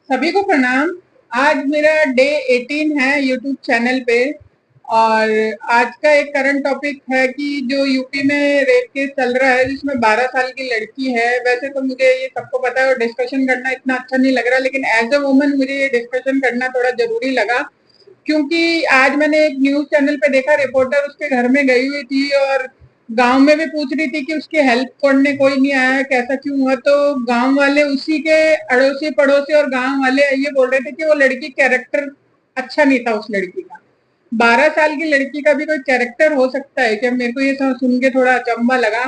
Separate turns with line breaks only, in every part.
सभी को प्रणाम। आज मेरा डे 18 है यूट्यूब चैनल पे। और आज का एक करंट टॉपिक है कि जो यूपी में रेप केस चल रहा है जिसमें 12 साल की लड़की है। वैसे तो मुझे ये सबको पता है और डिस्कशन करना इतना अच्छा नहीं लग रहा, लेकिन एज अ वुमन मुझे ये डिस्कशन करना थोड़ा जरूरी लगा। क्योंकि आज मैंने एक न्यूज चैनल पे देखा, रिपोर्टर उसके घर में गई हुई थी और गांव में भी पूछ रही थी कि उसकी हेल्प करने कोई नहीं आया, कैसा क्यों हुआ। तो गांव वाले, उसी के अड़ोसी पड़ोसी और गांव वाले ये बोल रहे थे कि वो लड़की कैरेक्टर अच्छा नहीं था उस लड़की का। 12 साल की लड़की का भी कोई कैरेक्टर हो सकता है क्या? मेरे को ये सुन के थोड़ा अचंभा लगा।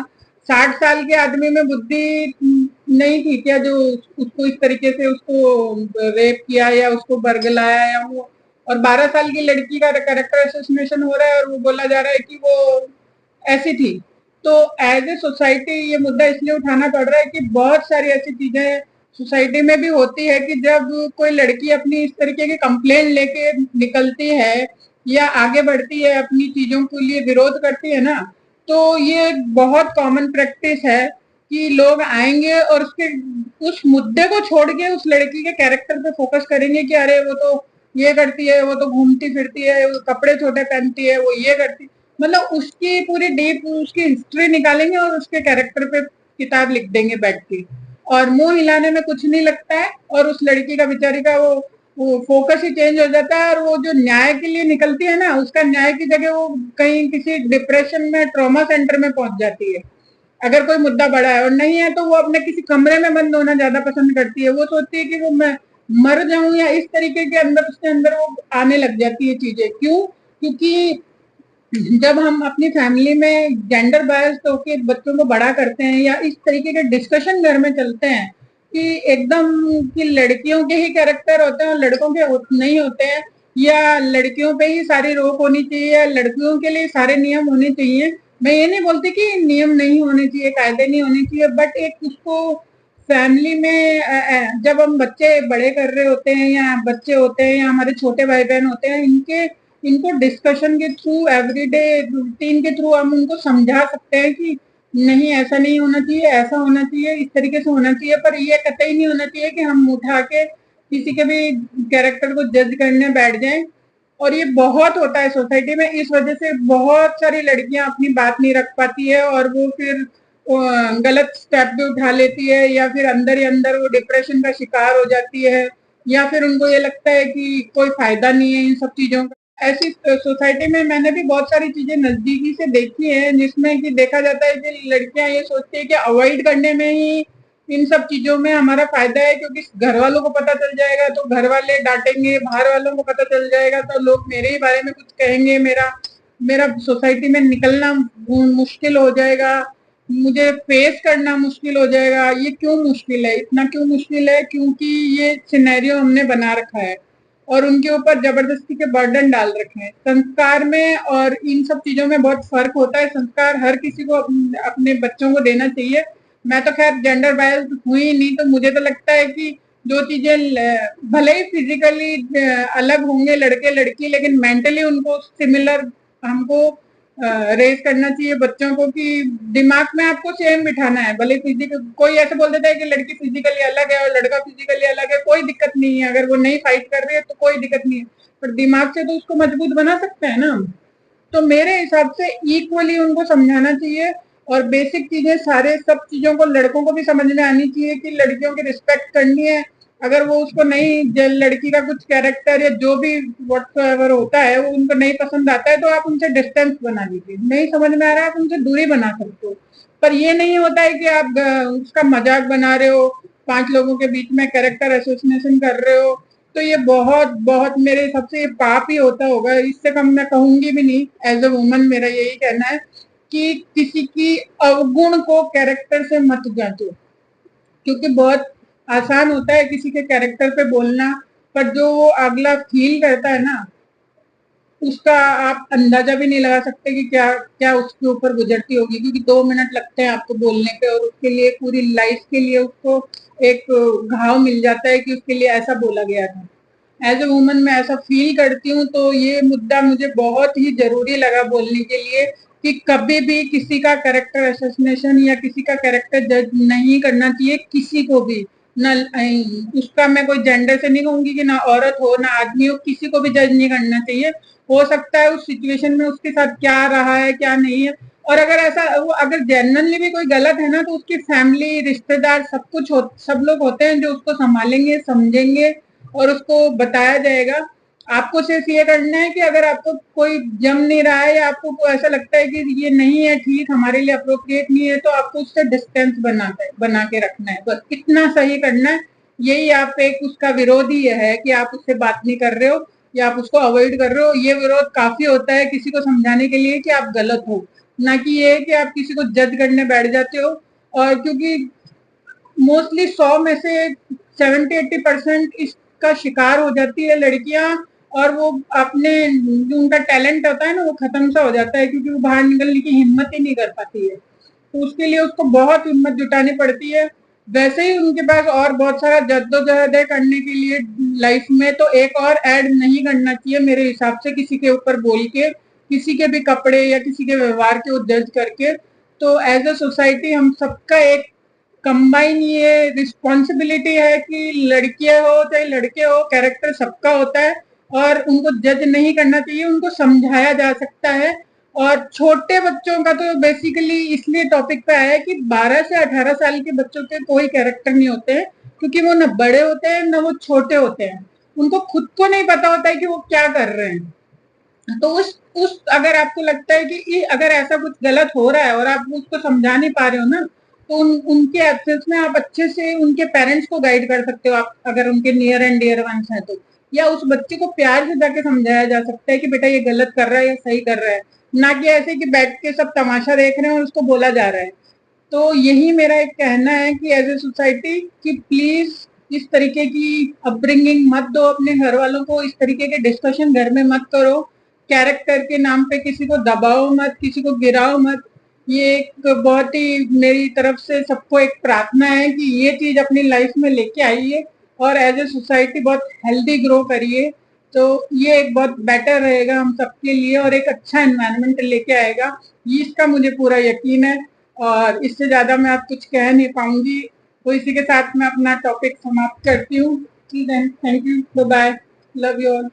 60 साल के आदमी में बुद्धि नहीं थी क्या जो उसको इस तरीके से उसको रेप किया या उसको बरगलाया या वो। और 12 साल की लड़की का कैरेक्टर एसोसिनेशन हो रहा है और वो बोला जा रहा है कि वो ऐसी थी। तो एज ए सोसाइटी ये मुद्दा इसलिए उठाना पड़ रहा है कि बहुत सारी ऐसी चीजें सोसाइटी में भी होती है कि जब कोई लड़की अपनी इस तरीके की कंप्लेन लेके निकलती है या आगे बढ़ती है, अपनी चीजों के लिए विरोध करती है ना, तो ये बहुत कॉमन प्रैक्टिस है कि लोग आएंगे और उसके उस मुद्दे को छोड़ के उस लड़की के कैरेक्टर पे फोकस करेंगे कि अरे वो तो ये करती है, वो तो घूमती फिरती है, वो कपड़े छोटे पहनती है, वो ये करती। मतलब उसकी पूरी डीप उसकी हिस्ट्री निकालेंगे और उसके कैरेक्टर पे किताब लिख देंगे बैठ के। और मुंह हिलाने में कुछ नहीं लगता है और उस लड़की का बेचारी का वो फोकस ही चेंज हो जाता है और वो जो न्याय के लिए निकलती है ना, उसका न्याय की जगह वो कहीं किसी डिप्रेशन में, ट्रॉमा सेंटर में पहुंच जाती है। अगर कोई मुद्दा बड़ा है और नहीं है तो वो अपने किसी कमरे में बंद होना ज्यादा पसंद करती है। वो सोचती है कि वो मैं मर जाऊं, या इस तरीके के अंदर उसके अंदर वो आने लग जाती है चीजें। क्यों? क्योंकि जब हम अपनी फैमिली में जेंडर बायस्ड होके बच्चों को बड़ा करते हैं या इस तरीके के डिस्कशन घर में चलते हैं कि एकदम कि लड़कियों के ही कैरेक्टर होते हैं और लड़कों के नहीं होते हैं, या लड़कियों पे ही सारी रोक होनी चाहिए या लड़कियों के लिए सारे नियम होने चाहिए। मैं ये नहीं बोलती कि नियम नहीं होने चाहिए, कायदे नहीं होने चाहिए, बट एक उसको फैमिली में जब हम बच्चे बड़े कर रहे होते हैं या बच्चे होते हैं या हमारे छोटे भाई बहन होते हैं, इनके इनको डिस्कशन के थ्रू, एवरीडे रूटीन के थ्रू हम उनको समझा सकते हैं कि नहीं ऐसा नहीं होना चाहिए, ऐसा होना चाहिए, इस तरीके से होना चाहिए। पर ये कतई नहीं होना चाहिए कि हम उठा के किसी के भी कैरेक्टर को जज करने बैठ जाएं। और ये बहुत होता है सोसाइटी में। इस वजह से बहुत सारी लड़कियां अपनी बात नहीं रख पाती है और वो फिर गलत स्टेप भी उठा लेती है, या फिर अंदर ही अंदर वो डिप्रेशन का शिकार हो जाती है, या फिर उनको ये लगता है कि कोई फायदा नहीं है इन सब चीजों का। ऐसी सोसाइटी में मैंने भी बहुत सारी चीजें नजदीकी से देखी है जिसमें कि देखा जाता है कि लड़कियां ये सोचती है कि अवॉइड करने में ही इन सब चीजों में हमारा फायदा है, क्योंकि घर वालों को पता चल जाएगा तो घर वाले डांटेंगे, बाहर वालों को पता चल जाएगा तो लोग मेरे ही बारे में कुछ कहेंगे, मेरा मेरा सोसाइटी में निकलना मुश्किल हो जाएगा, मुझे फेस करना मुश्किल हो जाएगा। ये क्यों मुश्किल है? इतना क्यों मुश्किल है? क्योंकि ये सिनेरियो हमने बना रखा है और उनके ऊपर जबरदस्ती के बर्डन डाल रखे हैं। संस्कार में और इन सब चीजों में बहुत फर्क होता है। संस्कार हर किसी को अपने बच्चों को देना चाहिए। मैं तो खैर जेंडर बायस्ड हुई नहीं, तो मुझे तो लगता है कि जो चीजें भले ही फिजिकली अलग होंगे लड़के लड़की, लेकिन मेंटली उनको सिमिलर हमको रेज करना चाहिए बच्चों को कि दिमाग में आपको सेम बिठाना है। भले फिजिकल कोई ऐसे बोल देता है कि लड़की फिजिकली अलग है और लड़का फिजिकली अलग है, कोई दिक्कत नहीं है। अगर वो नहीं फाइट कर रही है तो कोई दिक्कत नहीं है, पर दिमाग से तो उसको मजबूत बना सकते हैं ना। तो मेरे हिसाब से इक्वली उनको समझाना चाहिए। और बेसिक चीजें, सारे सब चीजों को लड़कों को भी समझ में आनी चाहिए कि लड़कियों की रिस्पेक्ट करनी है। अगर वो उसको नहीं, लड़की का कुछ कैरेक्टर या जो भी व्हाटएवर होता है वो उनको नहीं पसंद आता है तो आप उनसे डिस्टेंस बना लीजिए। नहीं समझ में आ रहा है आप उनसे दूरी बना सकते हो। पर ये नहीं होता है कि आप उसका मजाक बना रहे हो, 5 लोगों के बीच में कैरेक्टर एसोसिएशन कर रहे हो। तो ये बहुत बहुत मेरे हिसाब से ये पाप ही होता होगा, इससे कम मैं कहूंगी भी नहीं। एज अ वुमन मेरा यही कहना है कि किसी की अवगुण को कैरेक्टर से मत जांचो, क्योंकि बहुत आसान होता है किसी के कैरेक्टर पे बोलना, पर जो वो अगला फील करता है ना, उसका आप अंदाजा भी नहीं लगा सकते कि क्या क्या उसके ऊपर गुजरती होगी। क्योंकि 2 मिनट लगते हैं आपको बोलने पे और उसके लिए पूरी लाइफ के लिए उसको एक घाव मिल जाता है कि उसके लिए ऐसा बोला गया था। एज ए वुमन मैं ऐसा फील करती हूँ, तो ये मुद्दा मुझे बहुत ही जरूरी लगा बोलने के लिए कि कभी भी किसी का कैरेक्टर असैसिनेशन या किसी का कैरेक्टर जज नहीं करना चाहिए, किसी को भी। ना उसका मैं कोई जेंडर से नहीं कहूंगी कि ना औरत हो ना आदमी हो, किसी को भी जज नहीं करना चाहिए। हो सकता है उस सिचुएशन में उसके साथ क्या रहा है क्या नहीं है, और अगर ऐसा वो अगर जेन्युइनली भी कोई गलत है ना, तो उसकी फैमिली रिश्तेदार सब लोग होते हैं जो उसको संभालेंगे समझेंगे और उसको बताया जाएगा। आपको सिर्फ ये करना है कि अगर आपको कोई जम नहीं रहा है या आपको ऐसा लगता है कि ये नहीं है ठीक, हमारे लिए अप्रोप्रिएट नहीं है, तो आपको उससे डिस्टेंस बना के रखना है, बस इतना सही करना है। यही आप एक उसका विरोधी है कि आप उससे बात नहीं कर रहे हो या आप उसको अवॉइड कर रहे हो। ये विरोध काफी होता है किसी को समझाने के लिए कि आप गलत हो, ना कि ये कि आप किसी को जज करने बैठ जाते हो। और क्योंकि मोस्टली 100 में से 70-80% इसका शिकार हो जाती है लड़कियां, और वो अपने जो उनका टैलेंट होता है ना वो खत्म सा हो जाता है, क्योंकि वो बाहर निकलने की हिम्मत ही नहीं कर पाती है, तो उसके लिए उसको बहुत हिम्मत जुटानी पड़ती है। वैसे ही उनके पास और बहुत सारा जद्दोजहद है करने के लिए लाइफ में, तो एक और ऐड नहीं करना चाहिए मेरे हिसाब से किसी के ऊपर बोल के, किसी के भी कपड़े या किसी के व्यवहार के वो जज करके। तो एज अ सोसाइटी हम सबका एक कंबाइन ये रिस्पॉन्सिबिलिटी है कि लड़कियां हो चाहे लड़के हो, कैरेक्टर सबका होता है और उनको जज नहीं करना चाहिए, उनको समझाया जा सकता है। और छोटे बच्चों का तो बेसिकली इसलिए टॉपिक पे आया है कि 12 से 18 साल के बच्चों के कोई कैरेक्टर नहीं होते हैं, क्योंकि वो न बड़े होते हैं न वो छोटे होते हैं, उनको खुद को नहीं पता होता है कि वो क्या कर रहे हैं। तो उस अगर आपको लगता है कि अगर ऐसा कुछ गलत हो रहा है और आप उसको समझा नहीं पा रहे हो ना, तो उनके एब्सेंस में आप अच्छे से उनके पेरेंट्स को गाइड कर सकते हो, आप अगर उनके नियर एंड डियर वंस हैं तो, या उस बच्चे को प्यार से जाके समझाया जा सकता है कि बेटा ये गलत कर रहा है या सही कर रहा है, ना कि ऐसे कि बैठ के सब तमाशा देख रहे हैं और उसको बोला जा रहा है। तो यही मेरा एक कहना है कि एज ए सोसाइटी कि प्लीज इस तरीके की अपब्रिंगिंग मत दो अपने घर वालों को, इस तरीके के डिस्कशन घर में मत करो, कैरेक्टर के नाम पे किसी को दबाओ मत, किसी को गिराओ मत। ये एक बहुत ही मेरी तरफ से सबको एक प्रार्थना है कि ये चीज अपनी लाइफ में लेके आइए और एज ए सोसाइटी बहुत हेल्दी ग्रो करिए। तो ये एक बहुत बेटर रहेगा हम सबके लिए और एक अच्छा एनवायरनमेंट लेके आएगा, ये इसका मुझे पूरा यकीन है। और इससे ज्यादा मैं आप कुछ कह नहीं पाऊंगी, तो इसी के साथ मैं अपना टॉपिक समाप्त करती हूँ। Thank you, bye bye, love you all.